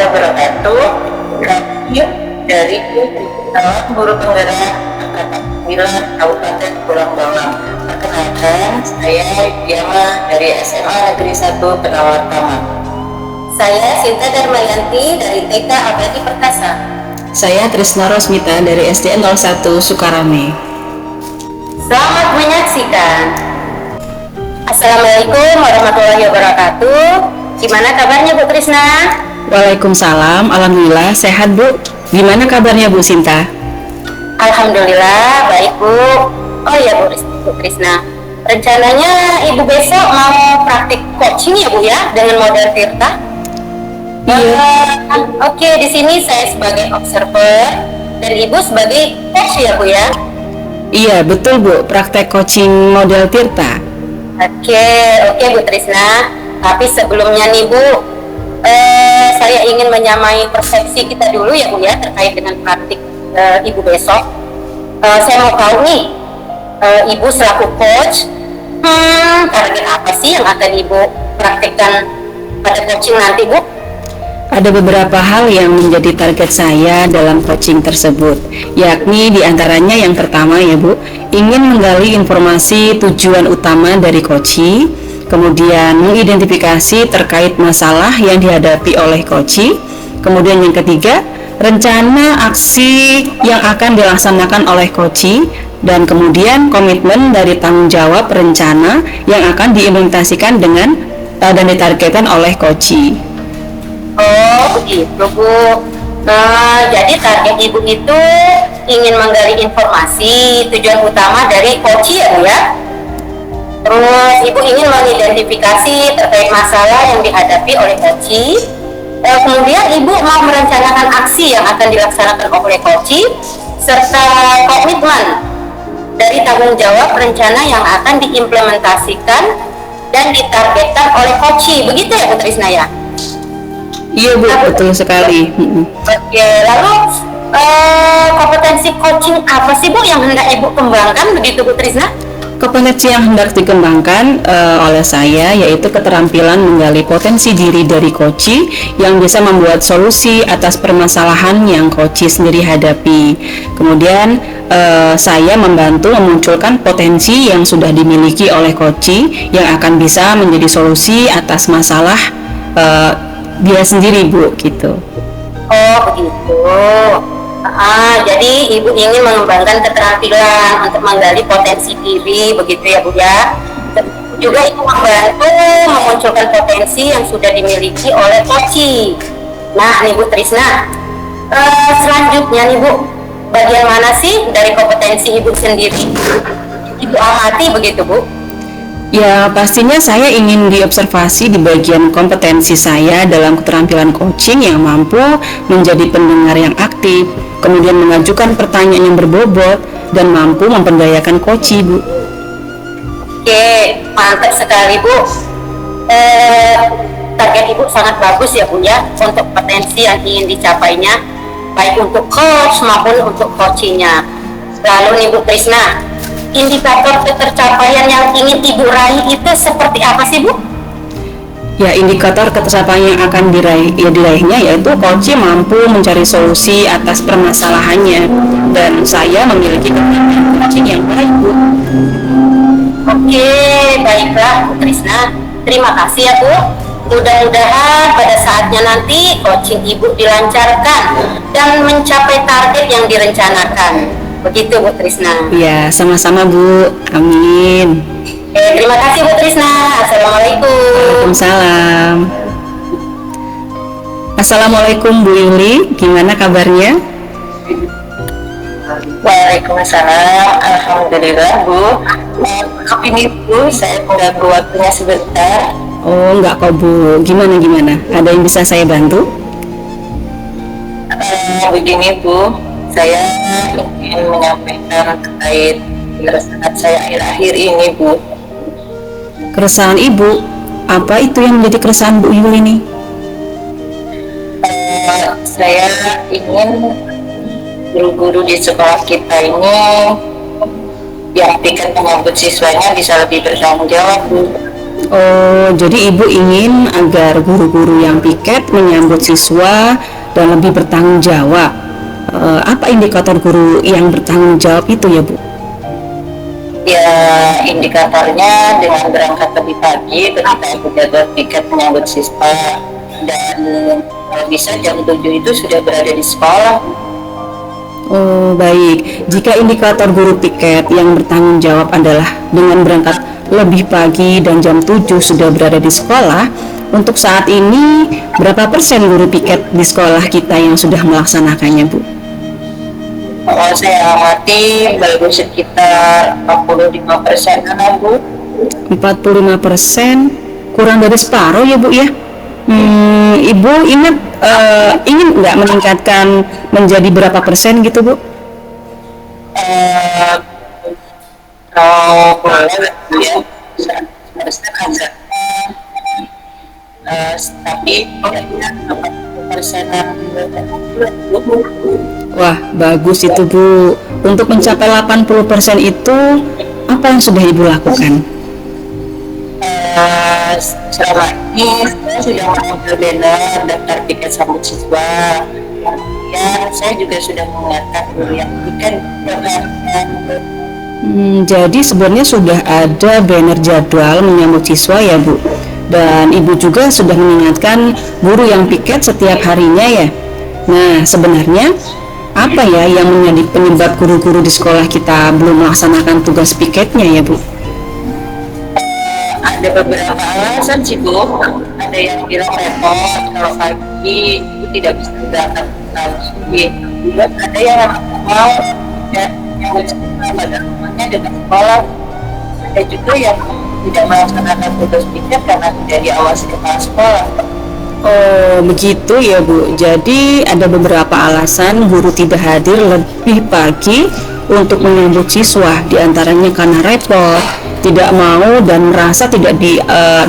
warahmatullahi wabarakatuh. Kami dari Guru Penggerak Angkatan 9 Kabupaten Pulang Bawang. Perkenalkan, saya Diama dari SMA Negeri 1 Penawar Taman. Saya Sinta Darmayanti dari TK Abadi Perkasa. Saya Trisna Rosmita dari SD 01 Sukarame. Selamat menyaksikan. Assalamualaikum warahmatullahi wabarakatuh. Gimana kabarnya Bu Trisna? Waalaikumsalam, alhamdulillah sehat Bu. Gimana kabarnya Bu Sinta? Alhamdulillah baik Bu. Oh ya Bu Trisna, rencananya Ibu besok mau praktik coaching ya Bu ya dengan model Tirta? Iya. Oke, di sini saya sebagai observer dan Ibu sebagai coach ya Bu ya? Iya betul Bu, praktek coaching model Tirta. Oke Bu Trisna. Tapi sebelumnya nih Bu, saya ingin menyamai persepsi kita dulu ya Bu ya terkait dengan praktik Ibu besok. Saya mau tahu nih, Ibu selaku coach, target apa sih yang akan Ibu praktikkan pada coaching nanti Bu? Ada beberapa hal yang menjadi target saya dalam coaching tersebut, yakni diantaranya yang pertama ya Bu, ingin menggali informasi tujuan utama dari coaching, kemudian mengidentifikasi terkait masalah yang dihadapi oleh coaching, kemudian yang ketiga, rencana aksi yang akan dilaksanakan oleh coaching, dan kemudian komitmen dari tanggung jawab rencana yang akan diimplementasikan dengan dan ditargetkan oleh coaching. Oh begitu Bu. Jadi target Ibu itu ingin menggali informasi tujuan utama dari coaching ya Bu ya. Terus Ibu ingin mengidentifikasi terkait masalah yang dihadapi oleh coaching. Kemudian Ibu mau merencanakan aksi yang akan dilaksanakan oleh coaching serta komitmen dari tanggung jawab rencana yang akan diimplementasikan dan ditargetkan oleh coaching. Begitu ya Bu Trisna ya? Iya Bu, betul sekali. Oke, lalu kompetensi coaching apa sih Bu yang hendak Ibu kembangkan begitu Bu Trisna? Kompetensi yang hendak dikembangkan oleh saya yaitu keterampilan menggali potensi diri dari coaching yang bisa membuat solusi atas permasalahan yang coaching sendiri hadapi. Kemudian saya membantu memunculkan potensi yang sudah dimiliki oleh coaching yang akan bisa menjadi solusi atas masalah dia sendiri Bu, gitu. Oh begitu. Jadi Ibu ingin mengembangkan keterampilan untuk menggali potensi diri, begitu ya Bu ya. Juga Ibu membantu memunculkan potensi yang sudah dimiliki oleh coaching. Nah nih Bu Trisna, selanjutnya nih Bu, bagian mana sih dari kompetensi Ibu sendiri Ibu amati begitu Bu? Ya, pastinya saya ingin diobservasi di bagian kompetensi saya dalam keterampilan coaching yang mampu menjadi pendengar yang aktif, kemudian mengajukan pertanyaan yang berbobot, dan mampu memperdayakan coaching, Bu. Oke, mantap sekali Bu. Target Ibu sangat bagus ya Bu ya, untuk potensi yang ingin dicapainya, baik untuk coach maupun untuk coachingnya. Lalu nih Bu Trisna, indikator ketercapaian yang ingin Ibu raih itu seperti apa sih Bu? Ya, indikator ketercapaian yang akan diraihnya yaitu coaching mampu mencari solusi atas permasalahannya, dan saya memiliki keterampilan coaching yang baik Bu. Oke, baiklah Bu Trisna, terima kasih ya Bu. Mudah-mudahan pada saatnya nanti coaching Ibu dilancarkan dan mencapai target yang direncanakan. Begitu Bu Trisna. Ya, sama-sama Bu. Amin. Terima kasih Bu Trisna. Assalamualaikum. Waalaikumsalam. Assalamualaikum Bu Yuli, gimana kabarnya? Waalaikumsalam, alhamdulillah Bu. Maaf ini Bu, saya mengganggu waktunya sebentar. Oh, enggak kok Bu. Gimana? Ada yang bisa saya bantu? Begini Bu, saya ingin menyampaikan terkait keresahan saya akhir-akhir ini Bu. Keresahan Ibu? Apa itu yang menjadi keresahan Bu Yuli ini? Saya ingin guru-guru di sekolah kita ini yang pikir menyambut siswanya bisa lebih bertanggung jawab Bu. Oh, jadi ibu ingin agar guru-guru yang piket menyambut siswa dan lebih bertanggung jawab. Apa indikator guru yang bertanggung jawab itu ya Bu? Ya, indikatornya dengan berangkat lebih pagi ketika ibu jadwal piket menyambut siswa, dan kalau bisa jam 7 itu sudah berada di sekolah. Oh, baik. Jika indikator guru piket yang bertanggung jawab adalah dengan berangkat lebih pagi dan jam 7 sudah berada di sekolah, untuk saat ini berapa persen guru piket di sekolah kita yang sudah melaksanakannya, Bu? Kalau saya amati baru sekitar 45% kan Bu. 45%, kurang dari separuh ya Bu ya. Ibu ingat ingin nggak meningkatkan menjadi berapa persen gitu Bu? Kalau boleh ya, seharusnya agak tapi kira-kira 80%-an. Wah, bagus itu Bu. Untuk mencapai 80% itu apa yang sudah Ibu lakukan? Selama ini saya sudah mengambil banner daftar tiket sambut siswa. Kemudian saya juga sudah mengingatkan guru yang tiket Jadi sebenarnya sudah ada banner jadwal menyambut siswa ya Bu. Dan Ibu juga sudah mengingatkan guru yang piket setiap harinya ya. Nah, sebenarnya apa ya yang menjadi penyebab guru-guru di sekolah kita belum melaksanakan tugas piketnya ya Bu? Ada beberapa alasan sih Bu. Ada yang bilang repot kalau pagi itu tidak bisa berangkat pagi. Juga ada yang mau dan yang pada rumahnya dengan sekolah. Ada juga yang tidak melaksanakan tugas piket karena tidak diawasi kepala sekolah. Oh, begitu ya Bu. Jadi ada beberapa alasan guru tidak hadir lebih pagi untuk menyambut siswa, diantaranya karena repot, tidak mau, dan merasa tidak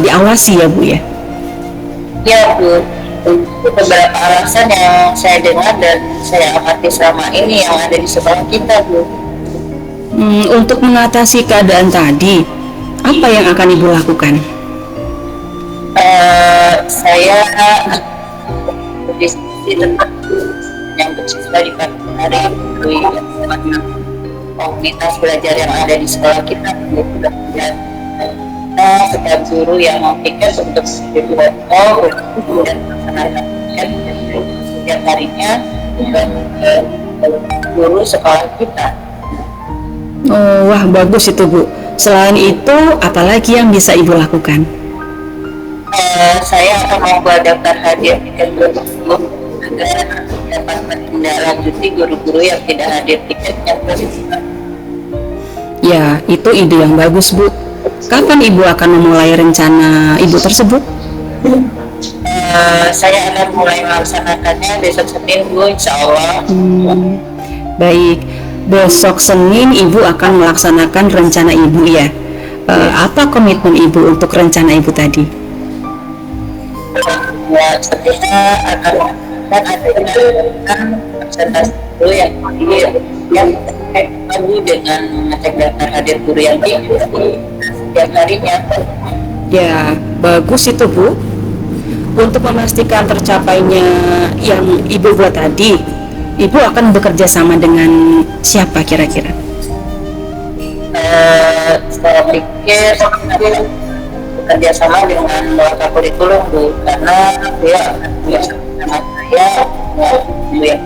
diawasi ya Bu ya. Ya Bu, beberapa alasan yang saya dengar dan saya amati selama ini yang ada di sekolah kita Bu. Untuk mengatasi keadaan tadi, apa yang akan Ibu lakukan? Saya berdiskusi tentang yang bersiswa di pagi hari di komunitas belajar yang ada di sekolah kita, dan setiap guru yang memikir untuk dibuat dan melaksanakan setiap harinya guru sekolah kita. Oh, wah bagus itu Bu. Selain itu, apalagi yang bisa Ibu lakukan? Saya akan membuat daftar hadiah tiket guru agar dapat menindaklanjuti guru-guru yang tidak hadir tiketnya. Ya, itu ide yang bagus Bu. Kapan Ibu akan memulai rencana Ibu tersebut? Saya akan mulai melaksanakannya besok Senin Bu, insya Allah. Baik, besok Senin Ibu akan melaksanakan rencana Ibu ya. Apa komitmen Ibu untuk rencana Ibu tadi? Ya, sepertinya akan presentasi guru yang baru dengan mengecek daftar hadir guru yang tinggi setiap harinya. Ya, bagus itu Bu. Untuk memastikan tercapainya yang Ibu buat tadi, Ibu akan bekerja sama dengan siapa kira-kira? Saya pikir bekerja sama dengan Waka Kurikulum Bu, karena dia akan bersama saya Bu yang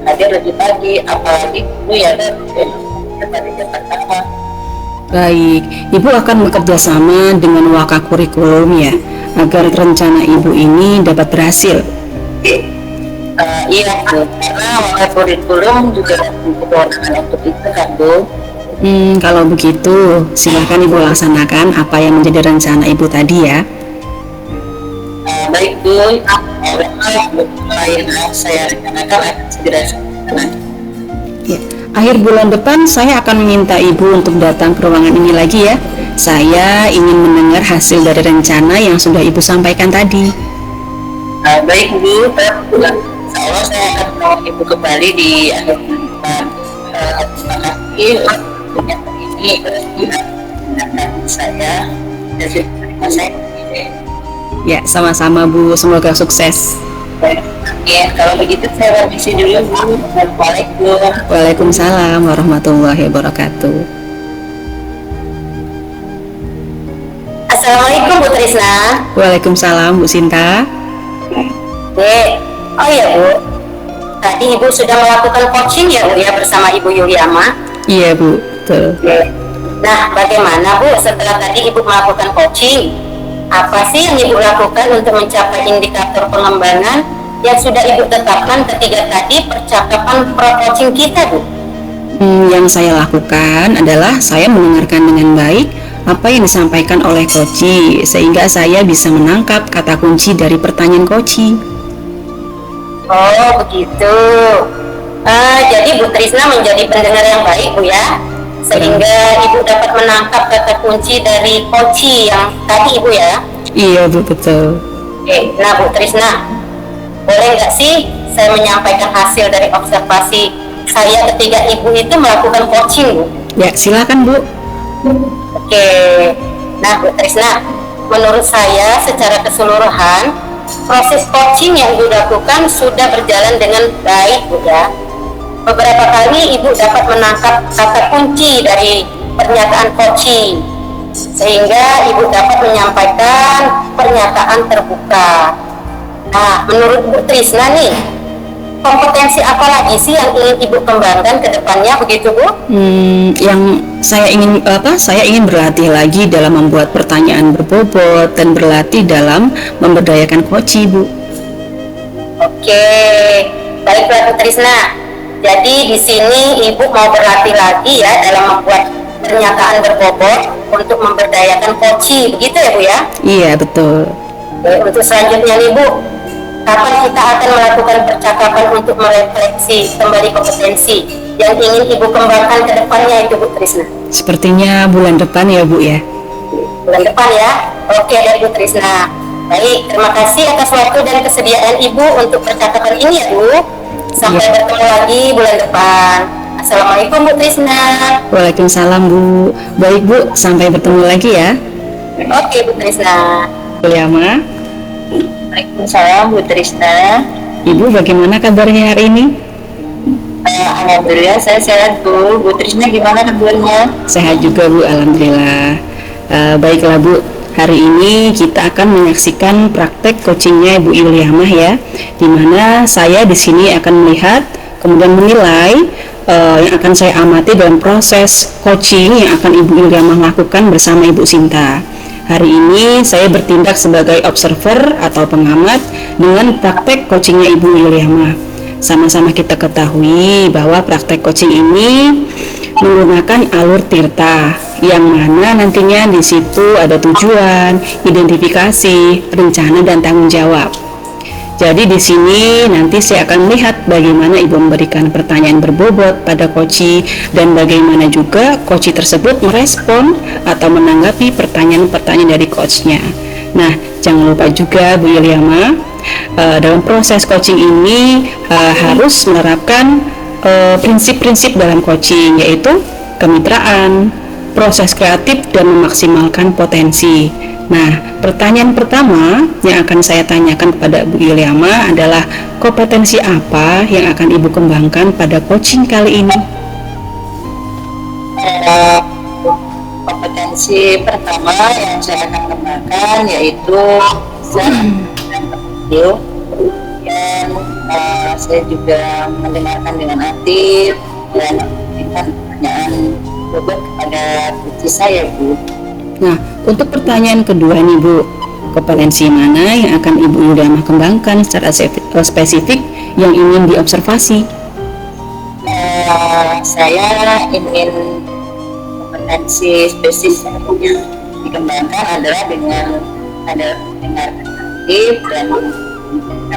hadir lebih pagi, apalagi Bu yang pada jam pertama. Baik, Ibu akan bekerja sama dengan Waka Kurikulum ya, agar rencana Ibu ini dapat berhasil. Iya Bu, karena Waka Kurikulum juga kewenangan untuk itu kan Bu. Kalau begitu, silakan Ibu laksanakan apa yang menjadi rencana Ibu tadi ya. Baik Bu, yang saya rencanakan akan segera dilaksanakan. Ya, akhir bulan depan saya akan meminta Ibu untuk datang ke ruangan ini lagi ya. Saya ingin mendengar hasil dari rencana yang sudah Ibu sampaikan tadi. Baik Bu, insya Allah saya akan menolong Ibu kembali di akhir bulan depan. Terima kasih untuk ini mendengarkan saya. Terima saya. Ya, sama-sama Bu, semoga sukses. Ya, kalau begitu saya permisi dulu Bu. Assalamualaikum. Waalaikumsalam warahmatullahi wabarakatuh. Assalamualaikum Bu Trisna. Waalaikumsalam Bu Sinta. Oh iya Bu, tadi Ibu sudah melakukan coaching ya Bu ya bersama Ibu Yuliama. Iya Bu, betul. Nah, bagaimana Bu setelah tadi Ibu melakukan coaching? Apa sih yang Ibu lakukan untuk mencapai indikator pengembangan yang sudah Ibu tetapkan ketika tadi percakapan pro-coaching kita Bu? Yang saya lakukan adalah saya mendengarkan dengan baik apa yang disampaikan oleh Koci, sehingga saya bisa menangkap kata kunci dari pertanyaan Koci. Oh begitu. Jadi Bu Trisna menjadi pendengar yang baik Bu ya, sehingga Ibu dapat menangkap kata kunci dari Koci yang tadi Ibu ya. Iya Bu, betul. Nah Bu Trisna, boleh nggak sih saya menyampaikan hasil dari observasi saya ketika Ibu itu melakukan coaching Bu? Ya, silakan Bu. Oke. Nah Bu Trisna, menurut saya secara keseluruhan proses coaching yang Ibu lakukan sudah berjalan dengan baik Bu ya. Beberapa kali Ibu dapat menangkap kata kunci dari pernyataan coaching, sehingga Ibu dapat menyampaikan pernyataan terbuka. Nah, menurut Bu Trisna nih, kompetensi apa lagi sih yang ingin Ibu kembangkan ke depannya begitu Bu? Yang saya ingin berlatih lagi dalam membuat pertanyaan berbobot dan berlatih dalam memberdayakan Koci Bu. Oke, baiklah Bu Trisna. Jadi di sini Ibu mau berlatih lagi ya dalam membuat pernyataan berbobot untuk memberdayakan Koci, begitu ya Bu ya? Iya, betul. Oke, untuk selanjutnya nih Bu, kapan kita akan melakukan percakapan untuk merefleksi kembali kompetensi yang ingin Ibu kembangkan ke depannya itu Bu Trisna? Sepertinya bulan depan ya Bu ya. Bulan depan ya? Oke deh Bu Trisna. Baik, terima kasih atas waktu dan kesediaan Ibu untuk percakapan ini ya Bu. Sampai bertemu lagi bulan depan. Assalamualaikum Bu Trisna. Waalaikumsalam Bu. Baik Bu, sampai bertemu lagi ya. Oke Bu Trisna. Yuliama. Waalaikumsalam Bu Trisna. Ibu bagaimana kabarnya hari ini? Alhamdulillah saya sehat Bu. Bu Trisna gimana kabarnya? Sehat juga Bu, alhamdulillah. Baiklah Bu, hari ini kita akan menyaksikan praktek coachingnya Ibu Yuliamah ya, dimana saya di sini akan melihat kemudian menilai yang akan saya amati dalam proses coaching yang akan Ibu Yuliamah lakukan bersama Ibu Sinta. Hari ini saya bertindak sebagai observer atau pengamat dengan praktek coachingnya Ibu Yuliamah. Sama-sama kita ketahui bahwa praktek coaching ini menggunakan alur tirta, yang mana nantinya di situ ada tujuan, identifikasi, rencana dan tanggung jawab. Jadi di sini nanti saya akan melihat bagaimana Ibu memberikan pertanyaan berbobot pada coach dan bagaimana juga coach tersebut merespon atau menanggapi pertanyaan-pertanyaan dari coachnya. Nah, jangan lupa juga Bu Yuliama, dalam proses coaching ini harus menerapkan prinsip-prinsip dalam coaching, yaitu kemitraan, proses kreatif, dan memaksimalkan potensi. Nah, pertanyaan pertama yang akan saya tanyakan kepada Bu Yuliama adalah kompetensi apa yang akan Ibu kembangkan pada coaching kali ini? Kompetensi pertama yang saya akan kembangkan yaitu dan saya juga mendengarkan dengan aktif dan memberikan pertanyaan bobot kepada coach saya Bu. Nah, untuk pertanyaan kedua nih Bu, kompetensi mana yang akan Ibu Yuliamah kembangkan secara spesifik yang ingin diobservasi? Saya ingin kompetensi spesifik yang dikembangkan adalah dengan aktif dan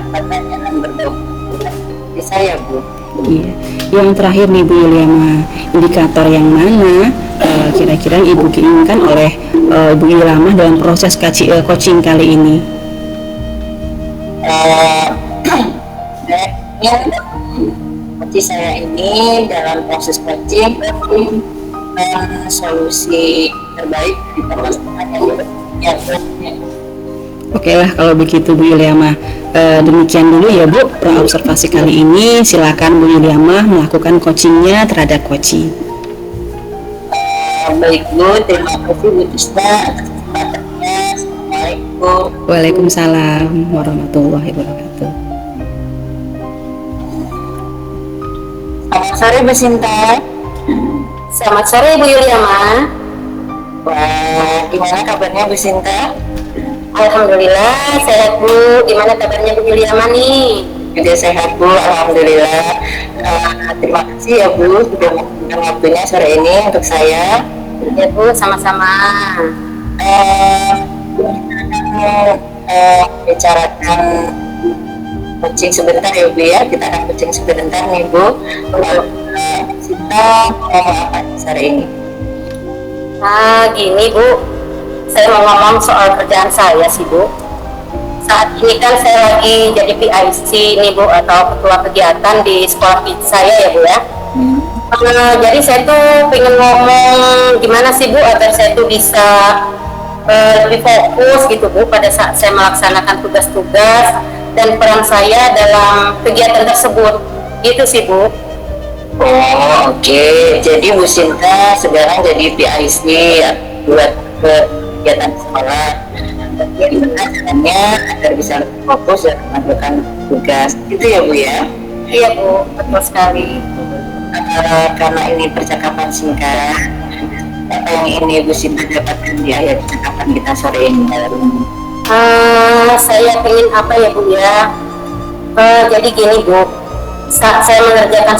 pertanyaan berbobot di saya Bu. Iya. Yang terakhir nih Bu Yuliamah, indikator yang mana kira-kira yang Ibu inginkan oleh Ibu Yuliamah dalam proses coaching kali ini? Coach saya ini dalam proses coaching solusi terbaik di permasalahan yang Ya, Oke lah kalau begitu Bu Yuliama. Demikian dulu ya Bu observasi kali ini. Silakan Bu Yuliama melakukan coachingnya terhadap Koci. baik Bu, terima kasih Bu Tisna atas kesempatannya. Assalamualaikum. Waalaikumsalam warahmatullahi wabarakatuh. Selamat sore Bu Sinta. Selamat sore Bu Yuliama. Wah, gimana kabarnya Bu Sinta? Alhamdulillah sehat Bu. Gimana kabarnya Bu Yuliama nih? Juga sehat Bu, alhamdulillah. Terima kasih ya Bu sudah memberikan waktunya sore ini untuk saya. Ya Bu, sama-sama. Bicarakan coaching sebentar ya Bu ya. Kita akan coaching sebentar nih Bu. Kita ngomong apa sore ini? Gini Bu, saya mau ngomong soal kerjaan saya sih Bu. Saat ini kan saya lagi jadi PIC nih Bu, atau ketua kegiatan di sekolah saya ya Bu ya. Jadi saya tuh pengen ngomong gimana sih Bu agar saya tuh bisa lebih fokus gitu Bu pada saat saya melaksanakan tugas-tugas dan peran saya dalam kegiatan tersebut. Gitu sih Bu. Oh, oke. Jadi Bu Sinta sekarang jadi PIC ya, buat kegiatan sekolah. Gimana caranya agar bisa lebih fokus dan melakukan tugas. Gitu ya Bu ya? Iya Bu, betul sekali. Karena ini percakapan singkat, apa yang ini Bu Sinta dapatkan di akhir percakapan kita sore ini? Saya ingin apa ya Bu ya? Jadi gini Bu, saat saya mengerjakan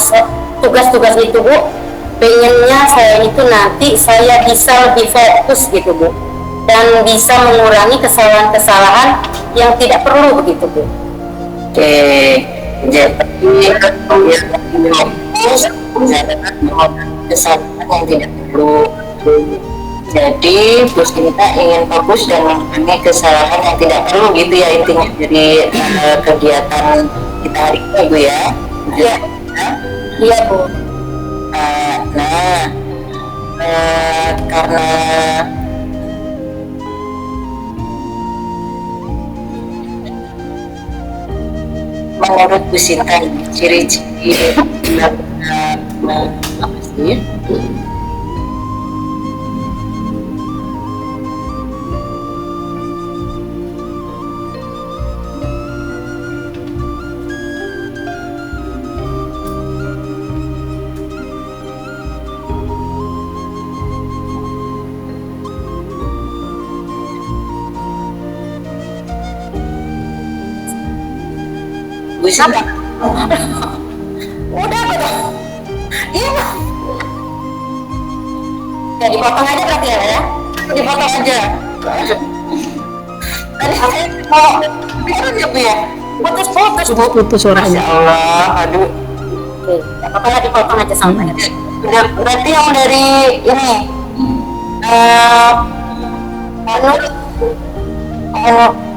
tugas-tugas itu Bu, pengennya saya itu nanti saya bisa lebih fokus gitu Bu, dan bisa mengurangi kesalahan-kesalahan yang tidak perlu begitu Bu. Oke, jadi kesalahan yang tidak perlu. Jadi Bu Sinta ingin fokus dan mengurangi kesalahan yang tidak perlu gitu ya intinya dari kegiatan kita hari ini Bu ya. Iya, iya Bu. Karena menurut Bu Sinta ciri-ciri apa sih? Bu Sinta. Udah apa dong? Iya. Ya dipotong aja berarti ya? Dipotong aja. Tadi saya mau bicara ya Bu ya. Putus-putus Bu. Putus Masya suaranya. Allah, aduh. Oke, gak apa-apa lah dipotong aja sama ya. Berarti yang dari ini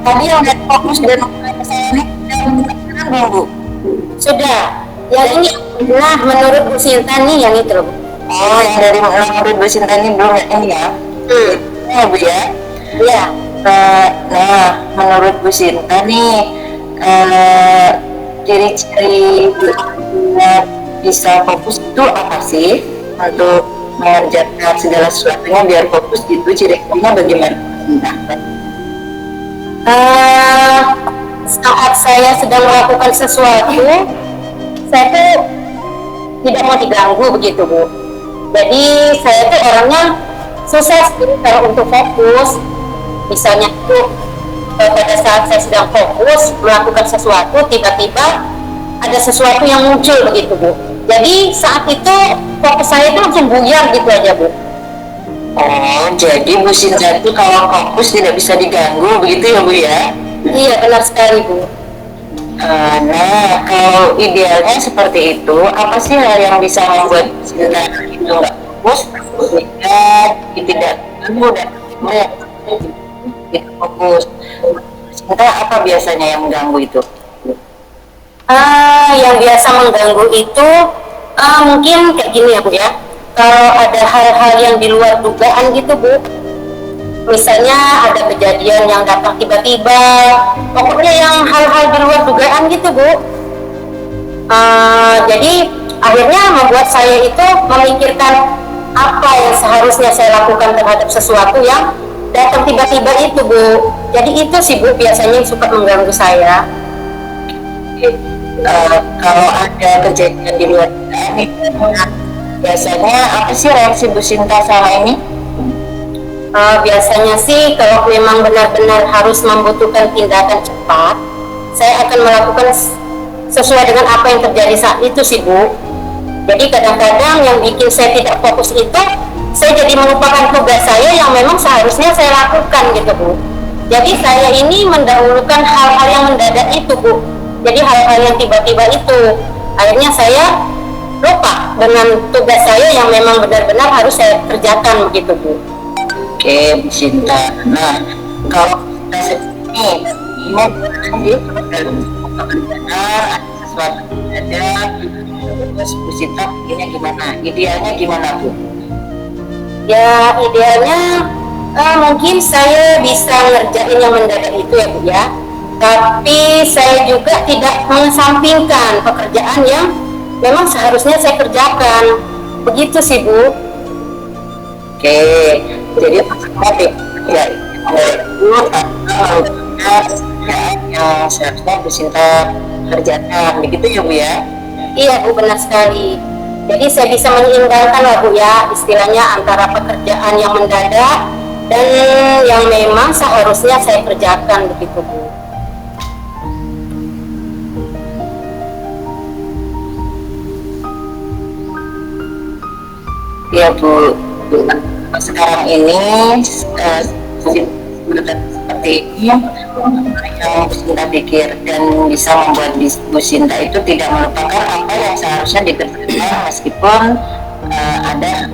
tadi yang dari fokus dan kesalahan belum Bu? Sudah. Yang ini, nah menurut Bu Sinta nih yang itu loh Bu. Oh, yang dari menurut Bu Sinta ini belum ini ya? Ya Bu ya? Iya. Nah, menurut Bu Sinta nih ciri-ciri bisa fokus itu apa sih untuk mengerjakan segala sesuatunya biar fokus itu ciri-cirinya bagaimana? Saat saya sedang melakukan sesuatu, saya tuh tidak mau diganggu begitu Bu. Jadi saya tuh orangnya susah sih kalau untuk fokus. Misalnya tuh pada saat saya sedang fokus melakukan sesuatu, tiba-tiba ada sesuatu yang muncul begitu Bu. Jadi saat itu fokus saya itu langsung buyar gitu aja Bu. Oh, jadi Bu Sinta itu kalau fokus tidak bisa diganggu begitu ya Bu ya? Iya benar sekali Bu. Nah, kalau idealnya seperti itu, apa sih hal yang bisa membuat Bu Sinta itu nggak fokus, sehingga tidak mudah fokus? Sinta apa biasanya yang mengganggu itu? Yang biasa mengganggu itu mungkin kayak gini ya Bu ya. Kalau ada hal-hal yang di luar dugaan gitu Bu, Misalnya ada kejadian yang datang tiba-tiba, pokoknya yang hal-hal di luar dugaan gitu Bu. Jadi akhirnya membuat saya itu memikirkan apa yang seharusnya saya lakukan terhadap sesuatu yang datang tiba-tiba itu Bu. Jadi itu sih Bu biasanya yang suka mengganggu saya. Kalau ada kejadian di luar dugaan itu, biasanya apa sih reaksi Bu Sinta sama ini? Biasanya sih kalau memang benar-benar harus membutuhkan tindakan cepat, saya akan melakukan sesuai dengan apa yang terjadi saat itu sih Bu. Jadi kadang-kadang yang bikin saya tidak fokus itu, saya jadi melupakan tugas saya yang memang seharusnya saya lakukan gitu Bu. Jadi saya ini mendahulukan hal-hal yang mendadak itu Bu. Jadi hal-hal yang tiba-tiba itu, akhirnya saya lupa dengan tugas saya yang memang benar-benar harus saya kerjakan begitu Bu. Oke, Bu Sinta. Nah, kalau kita sedih, ini benar ada sesuatu yang ada, terus Bu Sinta ini gimana? Idealnya gimana Bu? Ya idealnya mungkin saya bisa ngerjain yang mendadak itu ya Bu ya. Tapi saya juga tidak mengesampingkan pekerjaan yang memang seharusnya saya kerjakan. Begitu sih Bu. Oke, jadi maksudnya ya yang seharusnya Bu Sinta kerjakan, begitu ya Bu ya? Iya Bu, benar sekali. Jadi saya bisa menyeimbangkan lah Bu ya, istilahnya antara pekerjaan yang mendadak dan yang memang seharusnya saya kerjakan begitu Bu. Ya Bu, sekarang ini seperti ini yang Bu Sinta pikir dan bisa membuat Bu Sinta itu tidak melupakan apa yang seharusnya dikerjakan meskipun ada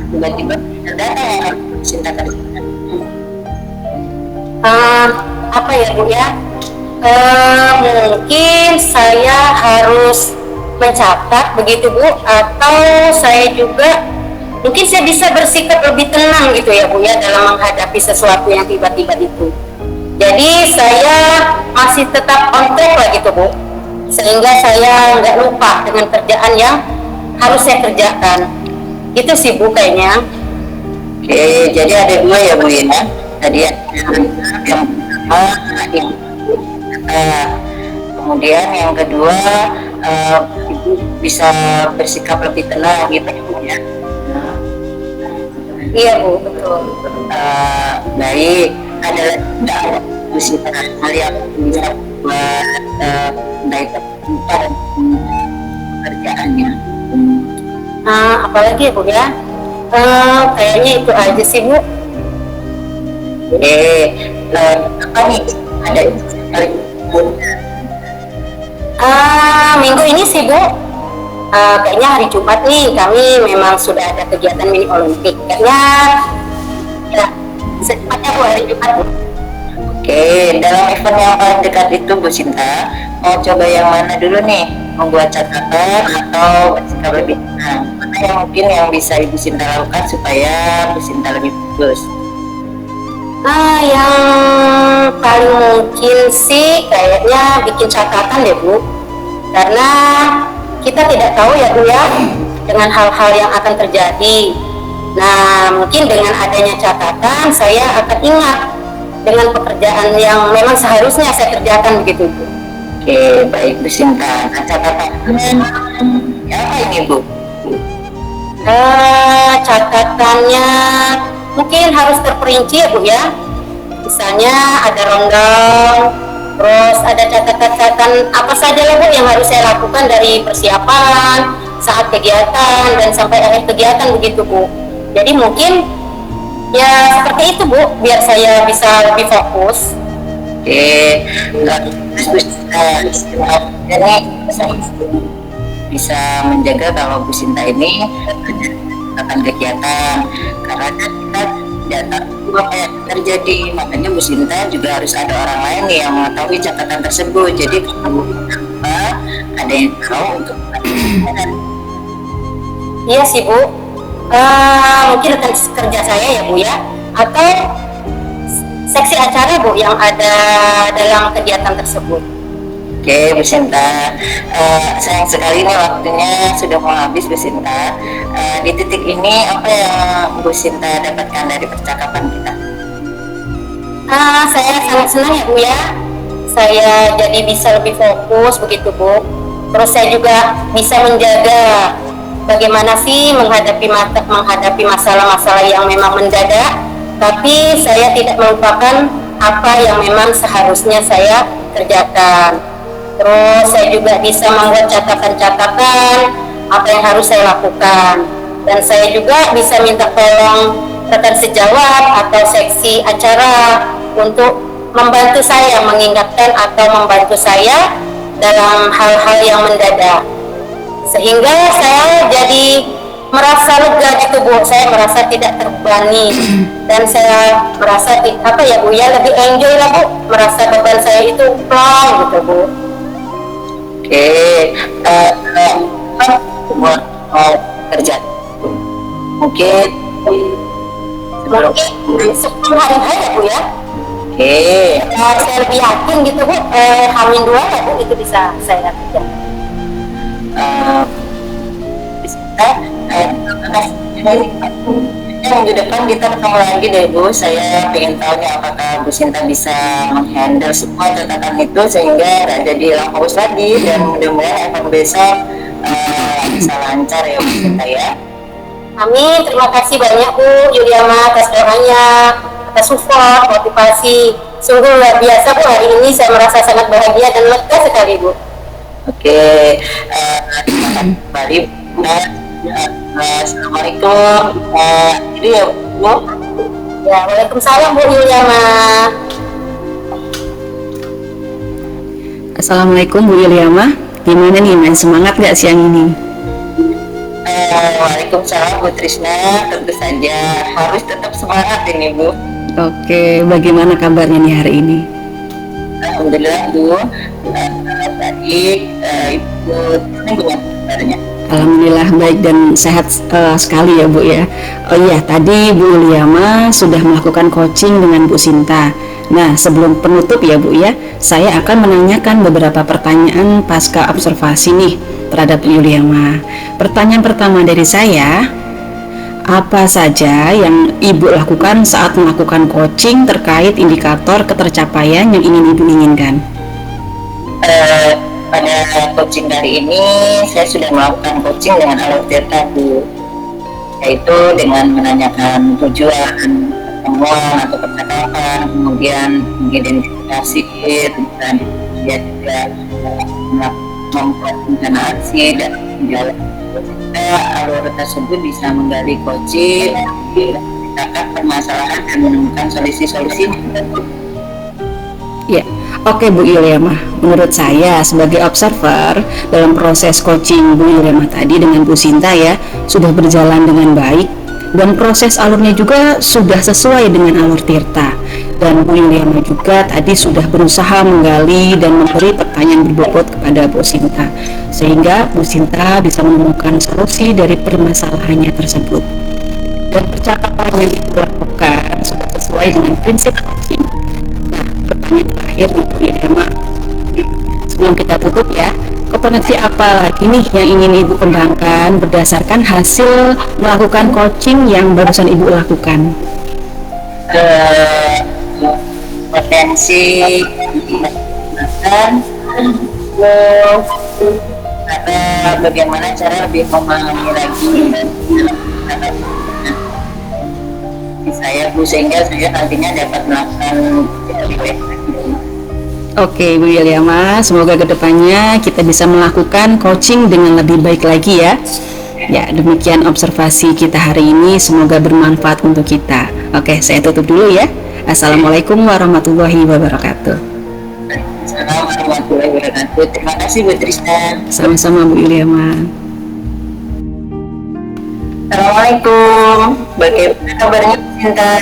tiba-tiba data yang harus Bu Sinta kerjakan. Apa ya Bu ya? Mungkin saya harus mencatat begitu Bu, atau saya juga mungkin saya bisa bersikap lebih tenang gitu ya Bu ya dalam menghadapi sesuatu yang tiba-tiba itu. Jadi saya masih tetap on track lah gitu Bu, sehingga saya nggak lupa dengan kerjaan yang harus saya kerjakan. Itu sih Bu kayaknya. Oke, jadi ada dua ya Bu ya. Tadi yang pertama kemudian yang kedua Ibu bisa bersikap lebih tenang gitu ya. Iya Bu, betul. Baik, adalah tidak Bu Sinta hal yang bisa buat baik dan pekerjaannya. Apalagi ya Bu ya? Kayaknya itu aja sih Bu. Apa nih? Ada Minggu ini sih Bu, kayaknya hari Jumat nih kami memang sudah ada kegiatan mini Olimpik. Kayaknya ya secepatnya Bu hari Jumat Bu. Oke, dalam event yang paling dekat itu Bu Sinta mau coba yang mana dulu nih? Membuat catatan atau bersikap lebih tenang? Mana yang mungkin yang bisa Ibu Sinta lakukan supaya Bu Sinta lebih bagus? Yang paling mungkin sih kayaknya bikin catatan deh Bu, karena kita tidak tahu ya Bu ya dengan hal-hal yang akan terjadi. Nah mungkin dengan adanya catatan saya akan ingat dengan pekerjaan yang memang seharusnya saya kerjakan begitu Bu. Oke, baik Bu Sinta. Nah, catatan apa ini Bu? Catatannya mungkin harus terperinci ya Bu ya. Misalnya ada rundown, terus ada catatan-catatan apa saja lah Bu yang harus saya lakukan dari persiapan, saat kegiatan, dan sampai akhir kegiatan begitu Bu. Jadi mungkin ya seperti itu Bu, biar saya bisa lebih fokus. Oke, terus Bu Sinta ini bisa menjaga kalau Bu Sinta ini akan kegiatan karena kan kita tidak tahu apa yang terjadi, makanya Bu Sinta juga harus ada orang lain nih yang mengetahui catatan tersebut. Jadi kalau ada yang tahu untuk Iya sih Bu, mungkin rekan kerja saya ya Bu ya, atau seksi acara Bu yang ada dalam kegiatan tersebut. Oke, Bu Sinta, sayang sekali nih waktunya sudah mau habis, Bu Sinta. Di titik ini apa yang Bu Sinta dapatkan dari percakapan kita? Saya sangat senang ya Bu ya, saya jadi bisa lebih fokus begitu Bu. Terus saya juga bisa menjaga bagaimana sih menghadapi masalah-masalah yang memang mendadak, tapi saya tidak melupakan apa yang memang seharusnya saya kerjakan. Terus saya juga bisa membuat catatan-catatan apa yang harus saya lakukan, dan saya juga bisa minta tolong rekan sejawat atau seksi acara untuk membantu saya, mengingatkan atau membantu saya dalam hal-hal yang mendadak, sehingga saya jadi merasa lega gitu Bu. Saya merasa tidak terbebani dan saya merasa apa ya Bu ya, lebih enjoy lah Bu, merasa beban saya itu plong gitu Bu. Oke, buat kerja mungkin sebelum hari ya Bu ya. Oke, Saya lebih yakin gitu Bu, Hamin 2 ya Bu, itu bisa saya kerja. Bisa minggu depan kita ketemu lagi deh Bu. Saya ingin tahu nih apakah Bu Sinta bisa menghandle semua catatan itu sehingga tidak jadi haus lagi, dan mudah-mudahan event besok bisa lancar ya Bu Sinta ya. Amin, terima kasih banyak Bu Yuliama atas doanya, atas support, motivasi. Sungguh luar biasa Bu, hari ini saya merasa sangat bahagia dan lega sekali Bu. Oke, kembali Bu. Assalamualaikum. Jadi ya Bu. Ya, waalaikumsalam Bu Yuliama. Assalamualaikum Bu Yuliama. Gimana nih, main semangat gak siang ini? Waalaikumsalam Bu Trisna. Tentu saja harus tetap semangat ini Bu. Oke, bagaimana kabarnya nih hari ini? Alhamdulillah Bu. Baik, Ibu gimana kabarnya? Alhamdulillah baik dan sehat sekali ya Bu ya. Oh iya, tadi Bu Yuliama sudah melakukan coaching dengan Bu Sinta. Nah, sebelum penutup ya Bu ya, saya akan menanyakan beberapa pertanyaan pasca observasi nih terhadap Bu Yuliama. Pertanyaan pertama dari saya, apa saja yang Ibu lakukan saat melakukan coaching terkait indikator ketercapaian yang ingin Ibu inginkan? Pada coaching kali ini saya sudah melakukan coaching dengan alur tirta Bu, yaitu dengan menanyakan tujuan pertemuan atau percakapan, kemudian mengidentifikasi dan dia juga membuat rencana aksi dan menjalani. Alur tersebut bisa menggali coaching, memetakan permasalahan dan menemukan solusi-solusi. Ya, oke Bu Yuliama. Menurut saya sebagai observer dalam proses coaching Bu Yuliama tadi dengan Bu Sinta ya, sudah berjalan dengan baik dan proses alurnya juga sudah sesuai dengan alur tirta. Dan Bu Yuliama juga tadi sudah berusaha menggali dan memberi pertanyaan berbobot kepada Bu Sinta, sehingga Bu Sinta bisa menemukan solusi dari permasalahannya tersebut. Dan percakapan yang dilakukan sudah sesuai dengan prinsip coaching. Pertanyaan terakhir Bu Yuliama, sebelum kita tutup ya, kompetensi apa lagi nih yang ingin Ibu kembangkan berdasarkan hasil melakukan coaching yang barusan Ibu lakukan? Potensi ada bagaimana cara lebih memahami lagi saya Bu, sehingga saya nantinya dapat melakukan lebih baik. Oke Bu Yuliama, semoga kedepannya kita bisa melakukan coaching dengan lebih baik lagi ya. Ya, demikian observasi kita hari ini, semoga bermanfaat untuk kita. Oke, saya tutup dulu ya. Assalamualaikum warahmatullahi wabarakatuh. Assalamualaikum warahmatullahi wabarakatuh. Terima kasih Bu Trisna. Sama-sama Bu Yuliama. Assalamualaikum. Bagaimana kabarnya Bu Sinta?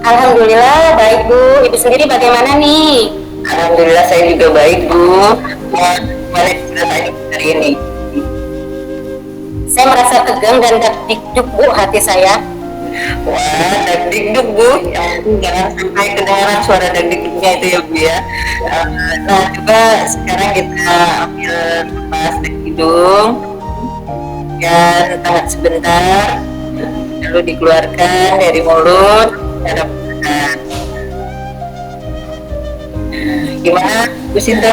Alhamdulillah baik Bu. Ibu sendiri bagaimana nih? Alhamdulillah saya juga baik Bu. Gimana ceritanya hari ini? Saya merasa tegang dan deg-deg Bu hati saya, Wah, dagdikduk Bu, yang jangan sampai kedengaran suara dagdikduknya itu ya Bu ya. Nah, coba sekarang kita ambil lepas hidung dan tahan sebentar, lalu dikeluarkan dari mulut. Ada gimana Bu Sinta?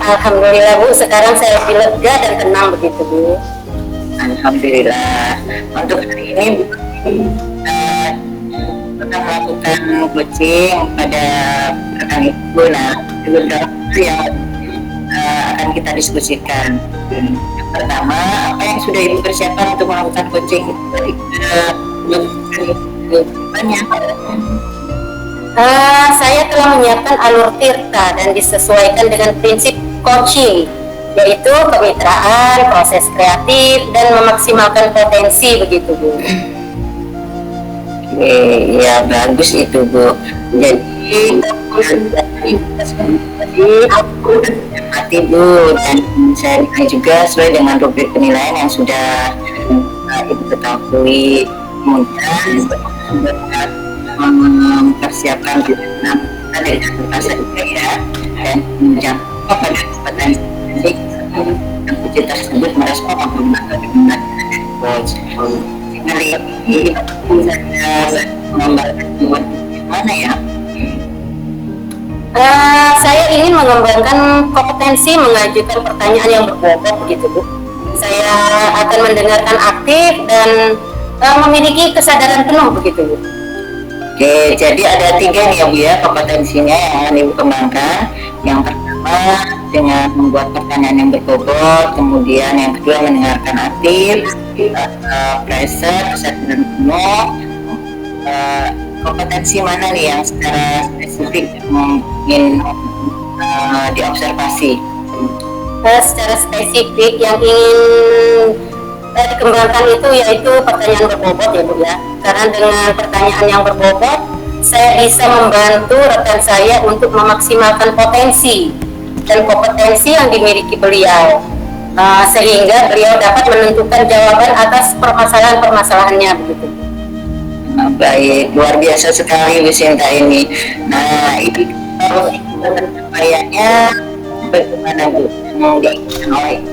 Alhamdulillah Bu, sekarang saya lebih lega dan tenang begitu Bu. Alhamdulillah. Untuk hari ini kita melakukan coaching pada rekan ibu. Nah, beberapa yang akan kita diskusikan. Yang pertama, apa yang sudah ibu persiapkan untuk melakukan coaching? Banyak. Saya telah menyiapkan alur tirta dan disesuaikan dengan prinsip coaching, yaitu kemitraan, proses kreatif, dan memaksimalkan potensi begitu Bu. Oke, ya bagus itu Bu. Jadi hati Bu, dan saya juga sesuai dengan rubrik penilaian yang sudah ibu ketahui. Kemudian mempersiapkan dengan bahasa juga ya, dan menjawab pada kesempatan ini yang uji tersebut merespon menggunakan coach. Kali ini saya menggambarkan gimana ya? Saya ingin mengembangkan kompetensi mengajukan pertanyaan yang berbobot begitu Bu. Saya akan mendengarkan aktif dan memiliki kesadaran penuh begitu Bu. Oke, jadi ada 3 nih ya Bu ya kompetensinya yang akan ibu kembangkan. Yang pertama dengan membuat pertanyaan yang berbobot, kemudian yang kedua mendengarkan aktif, pressure, kesadaran penuh. Kompetensi mana nih yang secara spesifik mungkin diobservasi? Secara spesifik yang ingin dikembangkan itu yaitu pertanyaan berbobot ya Bu ya. Karena dengan pertanyaan yang berbobot, saya bisa membantu rekan saya untuk memaksimalkan potensi dan kompetensi yang dimiliki beliau, sehingga beliau dapat menentukan jawaban atas permasalahan-permasalahannya begitu. Baik, luar biasa sekali Bu Sinta ini. Nah, ini pencapaiannya bagaimana Bu? Oleh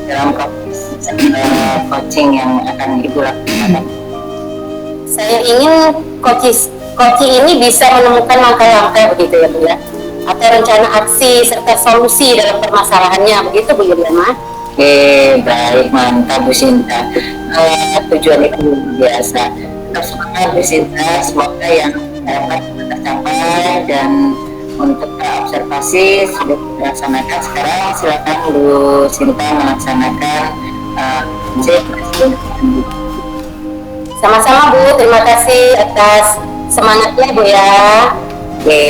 dalam proses coaching yang akan ibu lakukan. Saya ingin coaching ini bisa menemukan langkah-langkah begitu ya Bu ya, atau rencana aksi serta solusi dalam permasalahannya begitu Bu Yuliana. Oke, baik, mantap Bu Sinta. Tujuan itu biasa. Tetap semangat Bu Sinta, semoga yang dapat tercapai. Dan untuk observasi sudah dilaksanakan. Sekarang silakan Bu Sinta melaksanakan Sama-sama Bu, terima kasih atas semangatnya Bu ya. Oke,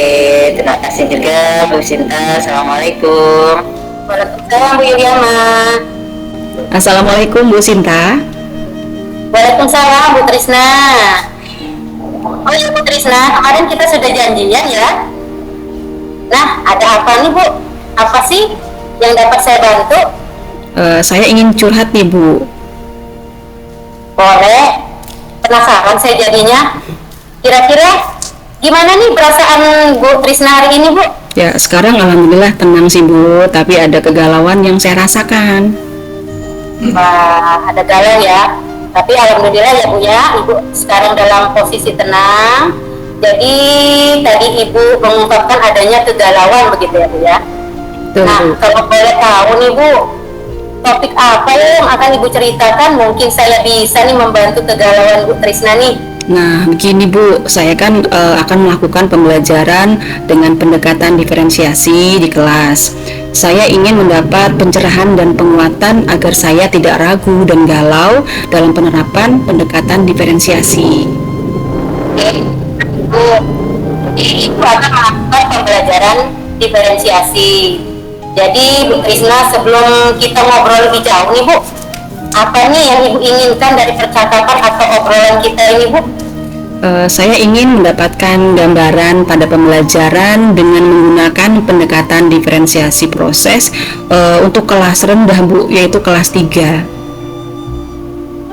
terima kasih juga Bu Sinta. Assalamualaikum. Waalaikumsalam Bu Yuliana. Assalamualaikum Bu Sinta. Waalaikumsalam Bu Trisna. Oh iya Bu Trisna, kemarin kita sudah janjian ya. Nah, ada apa nih Bu? Apa sih yang dapat saya bantu? Saya ingin curhat nih Bu. Boleh. Penasaran saya jadinya. Kira-kira gimana nih perasaan Bu Trisna hari ini Bu? Ya sekarang alhamdulillah tenang sih Bu, tapi ada kegalauan yang saya rasakan. Wah, ada galau ya. Tapi alhamdulillah ya Bu ya, Ibu sekarang dalam posisi tenang. Jadi tadi Ibu mengungkapkan adanya kegalauan begitu ya Bu ya. Tuh, Nah, Bu. kalau boleh tahu nih Bu, topik apa yang akan Ibu ceritakan? Mungkin saya bisa nih membantu kegalauan Bu Trisna nih. Nah, begini Bu, saya kan akan melakukan pembelajaran dengan pendekatan diferensiasi di kelas. Saya ingin mendapat pencerahan dan penguatan agar saya tidak ragu dan galau dalam penerapan pendekatan diferensiasi. Ibu akan melakukan pembelajaran diferensiasi. Jadi Bu Trisna, sebelum kita ngobrol lebih jauh nih Bu, apa nih yang Ibu inginkan dari percakapan atau obrolan kita ini Bu? Saya ingin mendapatkan gambaran pada pembelajaran dengan menggunakan pendekatan diferensiasi proses untuk kelas rendah Bu, yaitu kelas 3.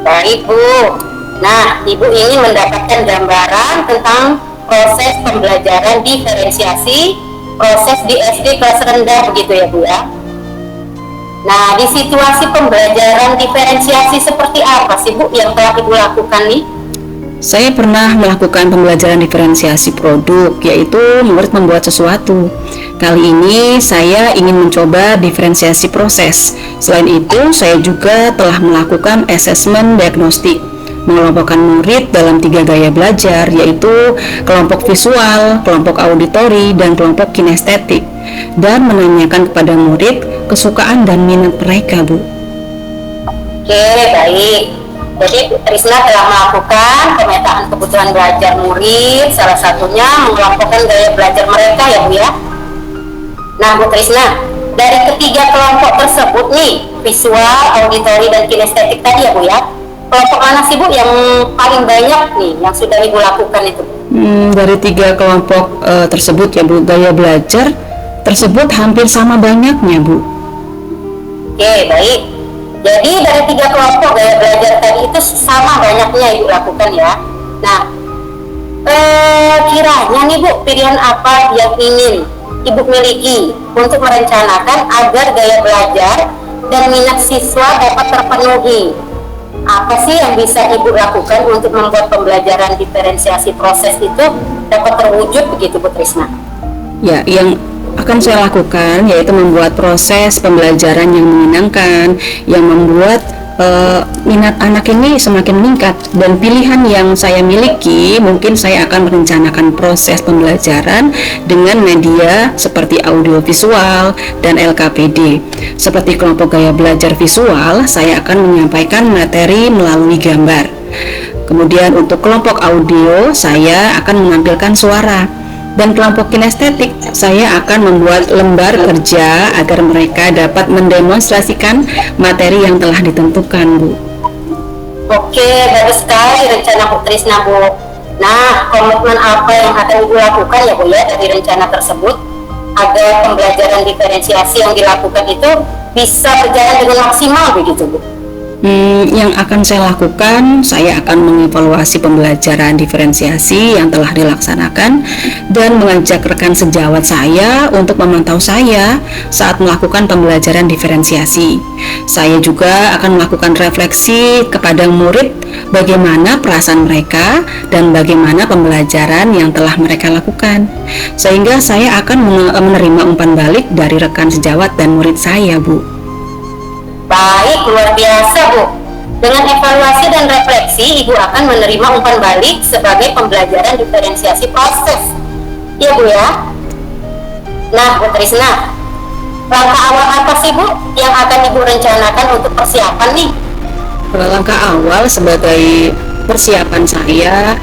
Baik Bu, Nah, Ibu ingin mendapatkan gambaran tentang proses pembelajaran diferensiasi, proses di SD kelas rendah begitu ya Bu ya. Nah, di situasi pembelajaran diferensiasi seperti apa sih Bu yang telah Ibu lakukan nih? Saya pernah melakukan pembelajaran diferensiasi produk, yaitu murid membuat sesuatu. Kali ini saya ingin mencoba diferensiasi proses. Selain itu, saya juga telah melakukan asesmen diagnostik, mengelompokkan murid dalam 3 gaya belajar, yaitu kelompok visual, kelompok auditori, dan kelompok kinestetik, dan menanyakan kepada murid kesukaan dan minat mereka, Bu. Oke, baik. Jadi Bu Trisna telah melakukan pemetaan kebutuhan belajar murid, salah satunya mengelompokkan gaya belajar mereka ya Bu ya. Nah Bu Trisna, dari ketiga kelompok tersebut nih, visual, auditori, dan kinestetik tadi ya Bu ya, kelompok mana sih Bu yang paling banyak nih yang sudah Ibu lakukan itu? Dari 3 kelompok tersebut ya Bu, gaya belajar tersebut hampir sama banyaknya Bu. Oke, baik. Jadi dari 3 kelompok gaya belajar tadi itu sama banyaknya Ibu lakukan ya. Nah, kiranya nih Bu, pilihan apa yang ingin Ibu miliki untuk merencanakan agar gaya belajar dan minat siswa dapat terpenuhi? Apa sih yang bisa Ibu lakukan untuk membuat pembelajaran diferensiasi proses itu dapat terwujud begitu Bu Trisna? Ya, yang akan saya lakukan yaitu membuat proses pembelajaran yang menyenangkan, yang membuat minat anak ini semakin meningkat. Dan pilihan yang saya miliki, mungkin saya akan merencanakan proses pembelajaran dengan media seperti audiovisual dan LKPD. Seperti kelompok gaya belajar visual, saya akan menyampaikan materi melalui gambar. Kemudian untuk kelompok audio, saya akan menampilkan suara. Dan kelompok kinestetik, saya akan membuat lembar kerja agar mereka dapat mendemonstrasikan materi yang telah ditentukan, Bu. Oke, bagus sekali rencana Bu Trisna, Bu. Nah, komitmen apa yang akan Ibu lakukan ya Bu ya dari rencana tersebut agar pembelajaran diferensiasi yang dilakukan itu bisa berjalan dengan maksimal begitu Bu? Yang akan saya lakukan, saya akan mengevaluasi pembelajaran diferensiasi yang telah dilaksanakan dan mengajak rekan sejawat saya untuk memantau saya saat melakukan pembelajaran diferensiasi. Saya juga akan melakukan refleksi kepada murid bagaimana perasaan mereka dan bagaimana pembelajaran yang telah mereka lakukan. Sehingga saya akan menerima umpan balik dari rekan sejawat dan murid saya, Bu. Baik, luar biasa Bu. Dengan evaluasi dan refleksi, Ibu akan menerima umpan balik sebagai pembelajaran diferensiasi proses. Iya Bu ya. Nah Bu Trisna, langkah awal apa sih Bu yang akan Ibu rencanakan untuk persiapan nih? Langkah awal sebagai persiapan saya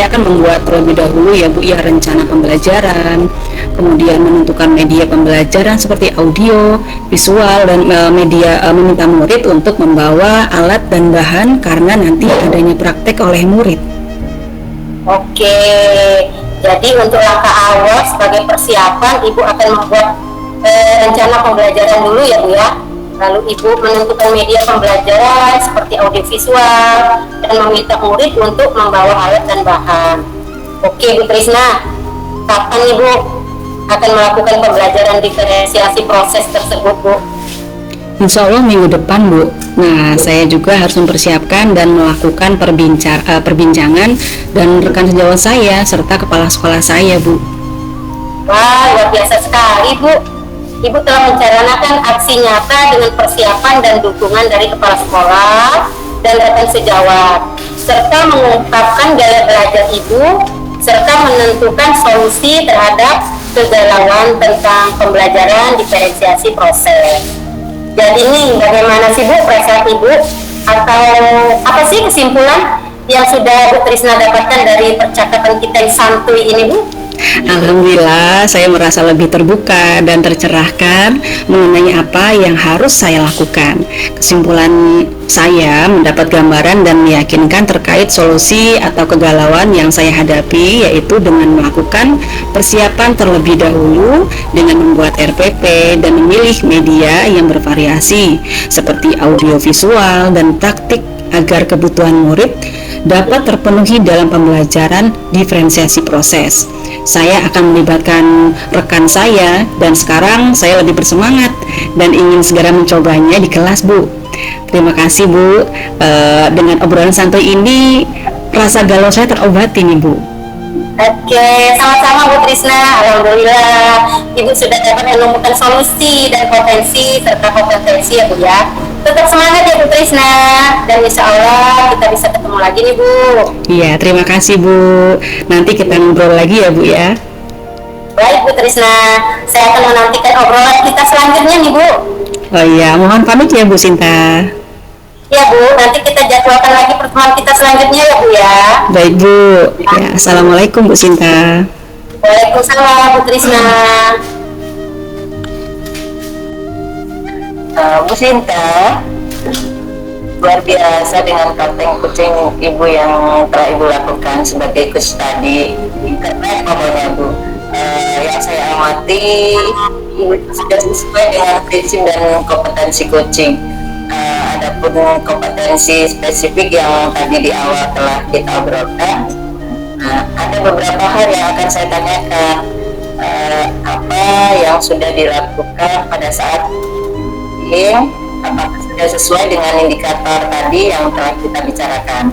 akan membuat terlebih dahulu ya Bu ya rencana pembelajaran, kemudian menentukan media pembelajaran seperti audio, visual, dan meminta murid untuk membawa alat dan bahan karena nanti adanya praktek oleh murid. Oke, jadi untuk langkah awal sebagai persiapan Ibu akan membuat rencana pembelajaran dulu ya Bu ya. Lalu Ibu menentukan media pembelajaran seperti audiovisual dan meminta murid untuk membawa alat dan bahan. Oke Bu Trisna, kapan Ibu akan melakukan pembelajaran diferensiasi proses tersebut Bu? Insya Allah minggu depan Bu. Nah, saya juga harus mempersiapkan dan melakukan perbincangan dan rekan sejawat saya serta kepala sekolah saya Bu. Wah, luar biasa sekali Bu. Ibu telah mencanangkan aksi nyata dengan persiapan dan dukungan dari kepala sekolah dan rekan sejawat, serta mengungkapkan gaya belajar Ibu, serta menentukan solusi terhadap kegalauan tentang pembelajaran diferensiasi proses. Jadi ini bagaimana sih Bu perasaan Ibu, atau apa sih kesimpulan yang sudah Bu Trisna dapatkan dari percakapan kita yang santuy ini Bu? Alhamdulillah, saya merasa lebih terbuka dan tercerahkan mengenai apa yang harus saya lakukan. Kesimpulan saya mendapat gambaran dan meyakinkan terkait solusi atau kegalauan yang saya hadapi, yaitu dengan melakukan persiapan terlebih dahulu dengan membuat RPP dan memilih media yang bervariasi seperti audiovisual dan praktik agar kebutuhan murid dapat terpenuhi dalam pembelajaran diferensiasi proses. Saya akan melibatkan rekan saya dan sekarang saya lebih bersemangat dan ingin segera mencobanya di kelas, Bu. Terima kasih, Bu. Dengan obrolan santai ini rasa galau saya terobati nih, Bu. Oke, sama-sama Bu Trisna. Alhamdulillah, Ibu sudah dapat menemukan solusi dan potensi serta kompetensi ya Bu ya. Tetap semangat ya Bu Trisna. Dan insya Allah kita bisa ketemu lagi nih Bu. Iya, terima kasih, Bu. Nanti kita ngobrol lagi ya, Bu ya. Baik Bu Trisna, saya akan menantikan obrolan kita selanjutnya nih Bu. Oh iya, mohon pamit ya, Bu Sinta. Ya Bu, nanti kita jadwalkan lagi pertemuan kita selanjutnya ya Bu ya. Baik, Bu. Ya, Assalamualaikum, Bu Sinta. Waalaikumsalam Bu Trisna. Bu Sinta, luar biasa dengan konten kucing Ibu yang telah Ibu lakukan sebagai coach tadi. Karena pokoknya Bu, yang saya amati Ibu sudah sesuai dengan prinsip dan kompetensi coaching. Adapun kompetensi spesifik yang tadi di awal telah kita obrolkan, ada beberapa hal yang akan saya tanyakan. Apa yang sudah dilakukan pada saat ini, apakah sudah sesuai dengan indikator tadi yang telah kita bicarakan?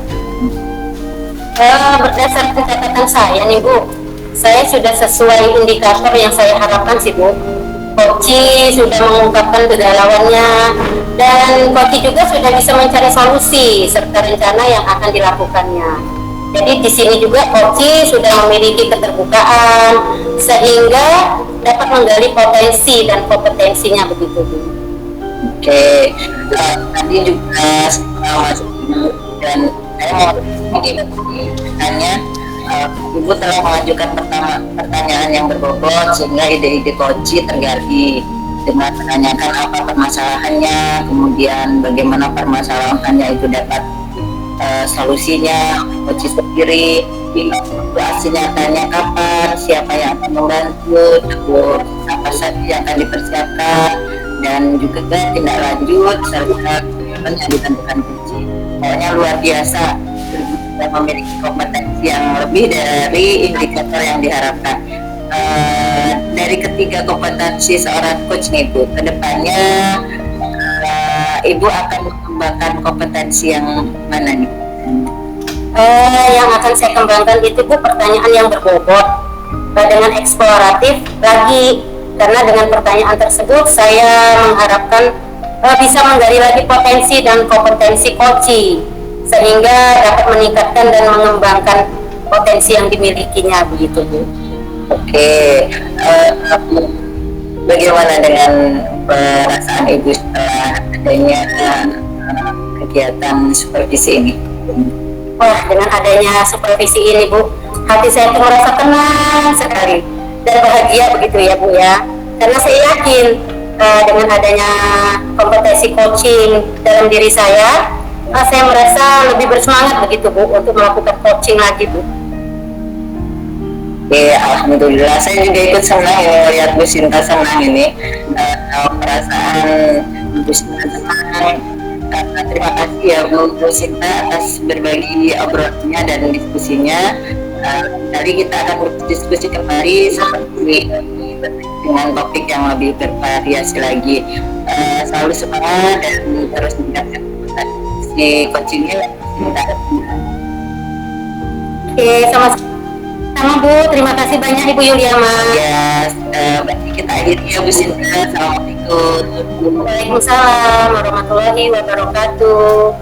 Berdasarkan catatan saya nih Bu, saya sudah sesuai indikator yang saya harapkan sih Bu. Koci sudah mengungkapkan kegalauannya dan Koci juga sudah bisa mencari solusi serta rencana yang akan dilakukannya. Jadi di sini juga Koci sudah memiliki keterbukaan sehingga dapat menggali potensi dan kompetensinya begitu Bu. Oke, tadi juga Mas Ibu dan saya mau tanya, Ibu telah mengajukan pertanyaan yang berbobot sehingga ide-ide Koci tergali dengan menanyakan apa permasalahannya, kemudian bagaimana permasalahannya itu dapat solusinya Koci sendiri, hasil nyatanya kapan, siapa yang akan membantu, terus apa saja yang akan dipersiapkan, dan juga tindak lanjut serta yang ditentukan Koci. Pokoknya luar biasa, sudah memiliki kompetensi yang lebih dari indikator yang diharapkan. Dari ketiga kompetensi seorang coach nih Bu, kedepannya Ibu akan mengembangkan kompetensi yang mana nih? Yang akan saya kembangkan itu Bu, pertanyaan yang berbobot dengan eksploratif lagi, karena dengan pertanyaan tersebut saya mengharapkan bisa menggali lagi potensi dan kompetensi Koci sehingga dapat meningkatkan dan mengembangkan potensi yang dimilikinya begitu Bu. Oke, bagaimana dengan perasaan Ibu setelah adanya kegiatan supervisi ini? Wah, dengan adanya supervisi ini Bu, hati saya tuh merasa tenang sekali dan bahagia begitu ya Bu ya. Karena saya yakin dengan adanya kompetensi coaching dalam diri saya merasa lebih bersemangat begitu Bu untuk melakukan coaching lagi Bu. Oke, alhamdulillah saya juga ikut senang ya melihat Bu Sinta senang ini. Perasaan Bu Sinta senang. Terima kasih ya Bu Sinta atas berbagi obrolannya dan diskusinya. Nanti kita akan berdiskusi kembali seperti dengan topik yang lebih bervariasi lagi. Selalu semangat dan terus meningkatkan si coachingnya. Oke, sama Bu, terima kasih banyak Ibu Yuliama. Ya, berarti kita akhiri ya Bu Sinta. Assalamualaikum. Waalaikumsalam warahmatullahi wabarakatuh.